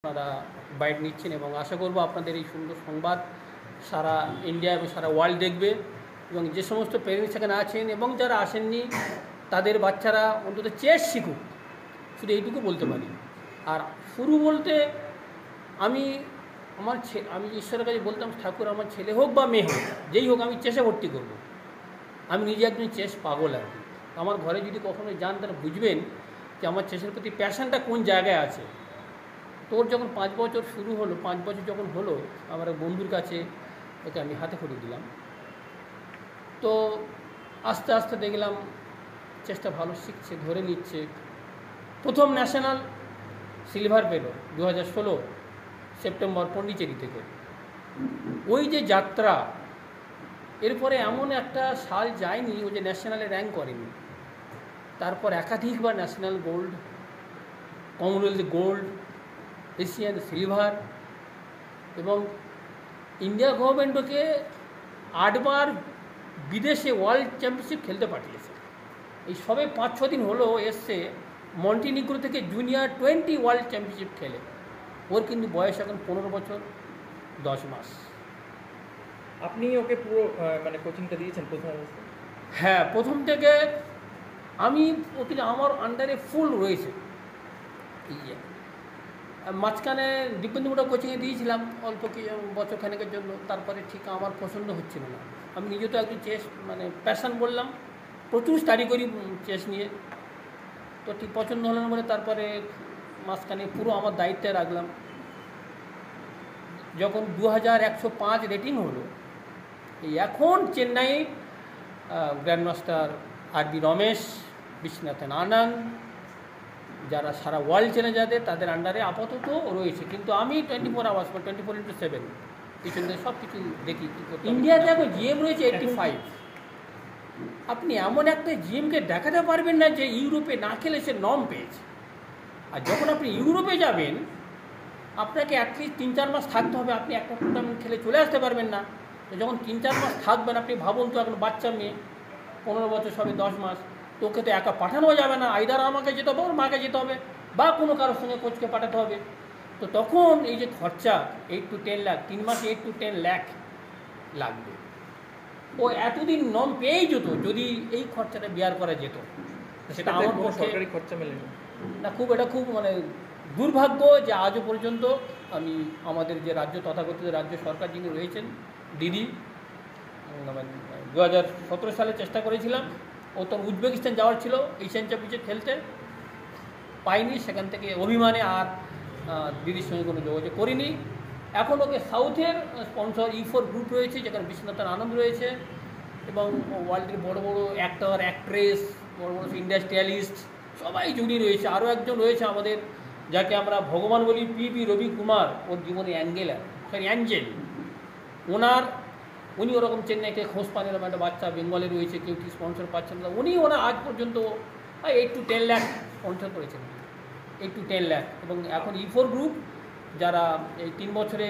আপনারা বাইট নিচ্ছেন এবং আশা করব আপনাদের এই সুন্দর সংবাদ সারা ইন্ডিয়া এবং সারা ওয়ার্ল্ড দেখবে এবং যে সমস্ত প্যারেন্টস এখানে আছেন এবং যারা আসেননি তাদের বাচ্চারা অন্তত চেস শিখুক, শুধু এইটুকু বলতে পারি। আর শুরু বলতে আমি আমি ঈশ্বরের কাছে বলতাম, ঠাকুর আমার ছেলে হোক বা মেয়ে হোক, যেই হোক আমি চেসে ভর্তি করব। আমি নিজে একজন চেস পাগল আর কি। আমার ঘরে যদি কখনো যান তাহলে বুঝবেন যে আমার চেসের প্রতি প্যাশনটা কোন জায়গায় আছে। তোর যখন 5 বছর শুরু হলো, 5 বছর যখন হলো, আমার বন্ধুর কাছে ওকে আমি হাতে খড়ি দিলাম। তো আস্তে আস্তে দেখলাম চেষ্টা ভালো শিখছে, ধরে নিচ্ছে। প্রথম ন্যাশনাল সিলভার পেল 2016 সেপ্টেম্বর পন্ডিচেরি থেকে। ওই যে যাত্রা, এরপরে এমন একটা সাল যায়নি ও যে ন্যাশনালে র্যাঙ্ক করেনি। তারপর একাধিকবার national gold, Commonwealth gold, Asian silver, এবং ইন্ডিয়া গভর্নমেন্ট ওকে 8 বার বিদেশে ওয়ার্ল্ড চ্যাম্পিয়নশিপ খেলতে পাঠিয়েছে। এই সবে 5-6 দিন হলো এসছে মন্টিনিগ্রো থেকে জুনিয়র 20 ওয়ার্ল্ড চ্যাম্পিয়নশিপ খেলে। ওর কিন্তু বয়স এখন 15 বছর 10 মাস। আপনি ওকে পুরো মানে কোচিংটা দিয়েছেন প্রথম অবস্থায়? হ্যাঁ, প্রথম থেকে আমি ওকে, আমার আন্ডারে ফুল রয়েছে। মাঝখানে দীপেন্দুটা কোচিংয়ে দিয়েছিলাম অল্প কিছু বছরখানেকের জন্য, তারপরে ঠিক আমার পছন্দ হচ্ছিল না। আমি নিজে তো একটু চেস মানে প্যাশন বললাম, প্রচুর স্টাডি করি চেস নিয়ে, তো ঠিক পছন্দ হলো না বলে তারপরে মাঝখানে পুরো আমার দায়িত্বে রাখলাম। যখন 2105 রেটিং হলো, এই এখন চেন্নাই গ্র্যান্ডমাস্টার আর.বি. রমেশ, বিশ্বনাথন আনন্দ, যারা সারা ওয়ার্ল্ড চেনে যাদের, তাদের আন্ডারে আপাতত রয়েছে। কিন্তু আমি 24 আওয়ার্স বা 24x7 পিছনে সব কিছু দেখি। ইন্ডিয়াতে এখন জিএম রয়েছে 85। আপনি এমন একটা জিএমকে দেখাতে পারবেন না যে ইউরোপে না খেলে সে নম পেয়েছে। আর যখন আপনি ইউরোপে যাবেন, আপনাকে অ্যাটলিস্ট 3-4 মাস থাকতে হবে। আপনি একটা টুর্নামেন্ট খেলে চলে আসতে পারবেন না। তো যখন 3-4 মাস থাকবেন, আপনি ভাবুন তো, এখন বাচ্চা মেয়ে 15 বছর সবে 10 মাস, তোকে তো একা পাঠানো যাবে না। আইদার আমাকে যেতে হবে, ওর মাকে যেতে হবে, বা কোনো কারোর সঙ্গে কোচকে পাঠাতে হবে। তো তখন এই যে খরচা 8 to 10 লাখ, 3 মাসে 8 to 10 লাখ লাগবে। ও এতদিন নম পেয়েই যেত যদি এই খরচাটা বেয়ার করা যেত। সেটা আমার পক্ষে সরকারি খরচা মেলেনি না। এটা খুব মানে দুর্ভাগ্য যে আজও পর্যন্ত আমি আমাদের যে রাজ্য তথাকথিত রাজ্য সরকার যিনি রয়েছেন দিদি, 2017 সালে চেষ্টা করেছিলাম, ও তখন উজবেকিস্তান যাওয়ার ছিল এশিয়ান চ্যাম্পিয়নশিপ খেলতে, পাইনি। সেখান থেকে অভিমানে আর দিদির সঙ্গে কোনো যোগাযোগ করিনি। এখন ওকে সাউথের স্পন্সর E4 গ্রুপ রয়েছে, যেখানে বিশ্বনাথন আনন্দ রয়েছে এবং ওয়ার্ল্ডের বড় বড় অ্যাক্টর, অ্যাক্ট্রেস, বড় বড় ইন্ডাস্ট্রিয়ালিস্ট সবাই জুড়ি রয়েছে। আরও একজন রয়েছে আমাদের, যাকে আমরা ভগবান বলি, পি রবি কুমার, ওর জীবনে অ্যাঞ্জেল। উনি ওরকম চেন্নাইকে খোঁজ পান, এরকম একটা বাচ্চা বেঙ্গলে রয়েছে, কেউ কি স্পন্সর পাচ্ছেন না। ওনার আজ পর্যন্ত 8 to 10 লাখ স্পন্সর করেছেন, 8 to 10 লাখ। এবং এখন E4 গ্রুপ, যারা এই 3 বছরে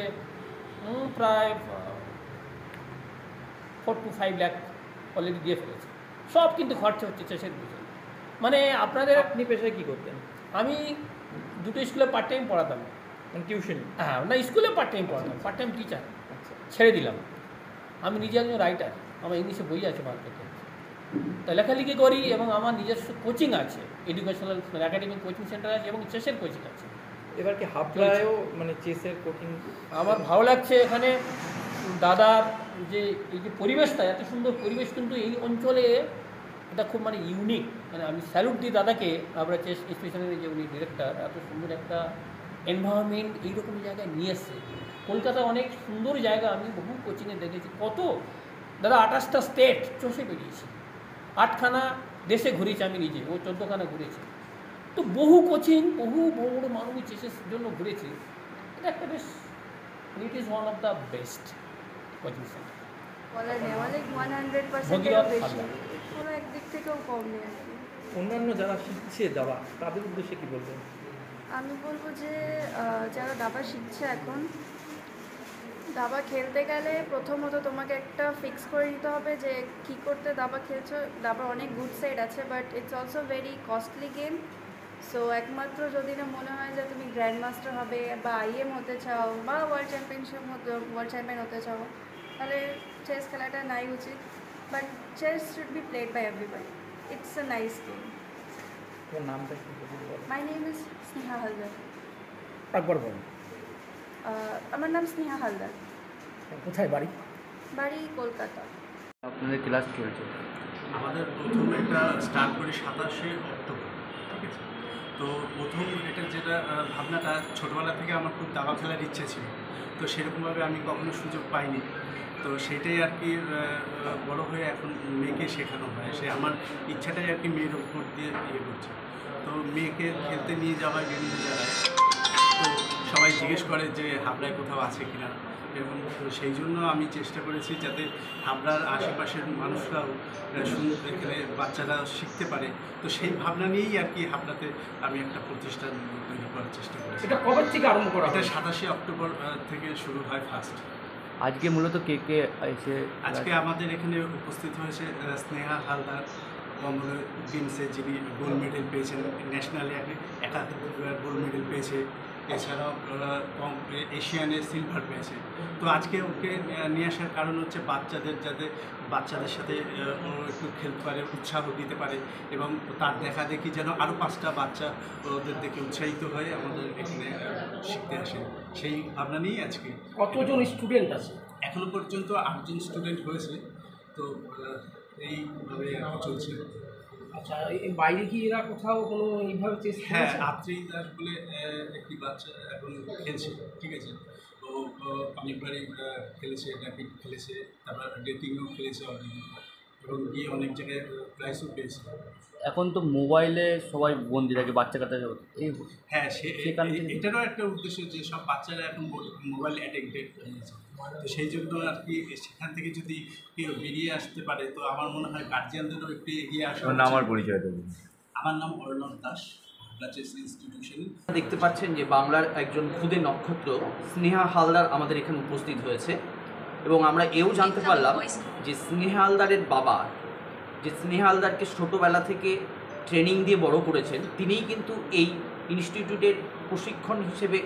প্রায় 4 to 5 লাখ অলরেডি দিয়ে ফেলেছে। সব কিন্তু খরচা হচ্ছে চেসের পিছনে। মানে আপনাদের, আপনি পেশায় কী করতেন? আমি দুটো স্কুলে পার্ট টাইম পড়াতাম, মানে টিউশন? হ্যাঁ, না, স্কুলে পার্ট টাইম পড়াতাম, পার্ট টাইম টিচার। ছেড়ে দিলাম। আমি নিজে একজন রাইটার, আমার ইংলিশে বই আছে মার্কেটে, তো লেখালেখি করি এবং আমার নিজস্ব কোচিং আছে, এডুকেশনাল একাডেমিক কোচিং সেন্টার আছে এবং চেসের কোচিং আছে। এবার কি হাবড়ায়ও মানে চেসের কোচিং? আমার ভালো লাগছে এখানে দাদার যে এই যে পরিবেশটা, এত সুন্দর পরিবেশ, কিন্তু এই অঞ্চলে এটা খুব মানে ইউনিক। মানে আমি স্যালুট দিই দাদাকে, আমরা চেস স্পেশালি যে উনি ডিরেক্টর, এত সুন্দর একটা এনভায়রনমেন্ট এইরকম জায়গায় নিয়ে এসছে। কলকাতা অনেক সুন্দর জায়গা, আমি বহু কোচিংয়ে দেখেছি। কত দাদা 28টা স্টেট চষে বেরিয়েছি, 8খানা দেশে ঘুরেছি আমি নিজে, ও 14খানা ঘুরেছি। তো বহু কোচিং, বহু বড় বড় মানুষ চেসের জন্য ঘুরেছি। এটা একটা বেশ, it is one of the best coaching centre. কোনো একদিক থেকেও কম নেই আর কি। অন্যান্য যারা শিখছে দাবা, তাদের উদ্দেশ্যে কী বলবেন? আমি বলবো যে যারা দাবা শিখছে এখন, দাবা খেলতে গেলে প্রথমত তোমাকে একটা ফিক্স করে নিতে হবে যে কী করতে দাবা খেলছো। দাবার অনেক গুড সাইড আছে, but it's also very costly game. So একমাত্র যদি না মনে হয় যে তুমি গ্র্যান্ড মাস্টার হবে বা আইএম হতে চাও বা ওয়ার্ল্ড চ্যাম্পিয়ন হতে চাও, তাহলে চেস খেলাটা নাই উচিত। But chess should be played by everybody, it's a nice game. তোমার নামটা কি যদি বলো? My name is Sneha Haldar. একবার বলুন, আমার নাম স্নেহা হালদার, কোথায় বাড়ি? বাড়ি কলকাতা। আপনাদের ক্লাস চলছে? আমাদের প্রথম এটা স্টার্ট করি 27শে অক্টোবর, ঠিক আছে। তো প্রথম এটা যেটা ভাবনাটা ছোটোবেলা থেকে আমার খুব দাবা খেলার ইচ্ছে ছিল, তো সেরকমভাবে আমি কখনো সুযোগ পাইনি। তো সেটাই আর কি বড় হয়ে এখন মেয়েকে শেখানো হয়, সে আমার ইচ্ছাটাই আর কি মেয়ের উপর দিয়ে ইয়ে করছে। তো মেয়েকে খেলতে নিয়ে যাওয়া বিভিন্ন জায়গায়, তো সবাই জিজ্ঞেস করে যে হাবড়ায় কোথাও আছে কিনা, এবং সেই জন্য আমি চেষ্টা করেছি যাতে হাবড়ার আশেপাশের মানুষরাও এখানে বাচ্চারা শিখতে পারে। তো সেই ভাবনা নিয়েই আর কি হাবড়াতে আমি একটা প্রতিষ্ঠান তৈরি করার চেষ্টা করেছি। এটা কবে থেকে আরম্ভ করা এটা হয়? 27শে অক্টোবর থেকে শুরু হয় ফার্স্ট। আজকে মূলত কে কে এসে? আজকে আমাদের এখানে উপস্থিত হয়েছে স্নেহা হালদার, কমনওয়েলথ গেমসে যিনি গোল্ড মেডেল পেয়েছেন, ন্যাশনালে একাধিকবার গোল্ড মেডেল পেয়েছে, এছাড়াও এশিয়ানে সিলভার পেয়েছে। তো আজকে ওকে নিয়ে আসার কারণ হচ্ছে বাচ্চাদের, যাতে বাচ্চাদের সাথে ও একটু খেলতে পারে, উৎসাহ দিতে পারে, এবং তার দেখা দেখি যেন আরও 5টা বাচ্চা ওদের দেখে উৎসাহিত হয়ে আমাদের এখানে শিখতে আসে, সেই ভাবনা নিয়েই আজকে। কতজন স্টুডেন্ট আছে? এখনো পর্যন্ত 8 জন স্টুডেন্ট হয়েছে। তো এইভাবে চলছে। আচ্ছা, এই বাইরে কি এরা কোথাও কোনো এইভাবে চেষ্টা হ্যাঁ, করেছে? আত্রেই দাস বলে একটি বাচ্চা এখন খেলছে, ঠিক আছে। তো অনেকবারই খেলেছে, র্যাপিড খেলেছে, তারপর ডেটিংও খেলেছে অলরেডি, এবং গিয়ে অনেক জায়গায় প্রাইজও পেয়েছে। এখন তো মোবাইলে সবাই বন্দি থাকে, বাচ্চা কাচ্চা এই। হ্যাঁ, সেখান থেকে এটারও একটা উদ্দেশ্য যে সব বাচ্চারা এখন মোবাইল অ্যাডিক্টেড হয়ে গেছে। তো সেই জন্য আর কি সেখান থেকে যদি কেউ বেরিয়ে আসতে পারে, তো আমার মনে হয় গার্জিয়ানদেরও একটু এগিয়ে আসা। আমার পরিচয় দেবো। আমার নাম অর্ণব দাস, চেস ইনস্টিটিউশন। দেখতে পাচ্ছেন যে বাংলার একজন খুদে নক্ষত্র স্নেহা হালদার আমাদের এখানে উপস্থিত হয়েছে, এবং আমরা এও জানতে পারলাম যে স্নেহা হালদারের বাবা, যে স্নেহা হালদারকে ছোটোবেলা থেকে ট্রেনিং দিয়ে বড় করেছেন, তিনিই কিন্তু এই ইনস্টিটিউটের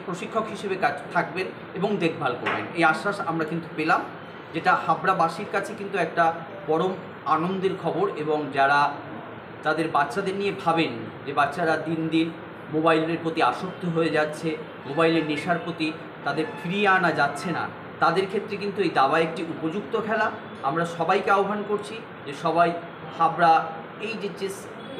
প্রশিক্ষক হিসেবে কাজ থাকবেন এবং দেখভাল করবেন। এই আশ্বাস আমরা কিন্তু পেলাম, যেটা হাবড়াবাসীর কাছে কিন্তু একটা পরম আনন্দের খবর। এবং যারা তাদের বাচ্চাদের নিয়ে ভাবেন যে বাচ্চারা দিন দিন মোবাইলের প্রতি আসক্ত হয়ে যাচ্ছে, মোবাইলের নেশার প্রতি তাদের ফিরিয়ে আনা যাচ্ছে না, তাদের ক্ষেত্রে কিন্তু এই দাবা একটি উপযুক্ত খেলা। আমরা সবাইকে আহ্বান করছি যে সবাই হাবড়া এই যে চেস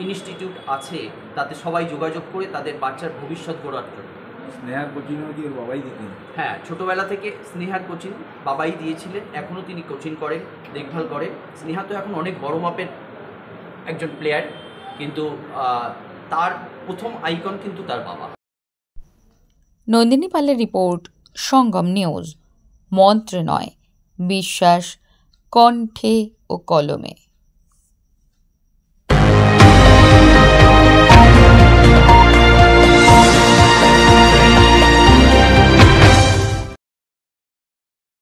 ইনস্টিটিউট আছে তাতে সবাই যোগাযোগ করে তাদের বাচ্চার ভবিষ্যৎ গড়ার জন্য। স্নেহার কোচিংও কি ওর বাবাই দিতেন? হ্যাঁ, ছোটোবেলা থেকে স্নেহার কোচিং বাবাই দিয়েছিলেন, এখনও তিনি কোচিং করেন, দেখভাল করেন। স্নেহা তো এখন অনেক বড় মাপের একজন প্লেয়ার, কিন্তু তার প্রথম আইকন কিন্তু তার বাবা। নন্দিনী পালের রিপোর্ট, সঙ্গম নিউজ। মন্ত্র নয়, বিশ্বাস কণ্ঠে ও কলমে।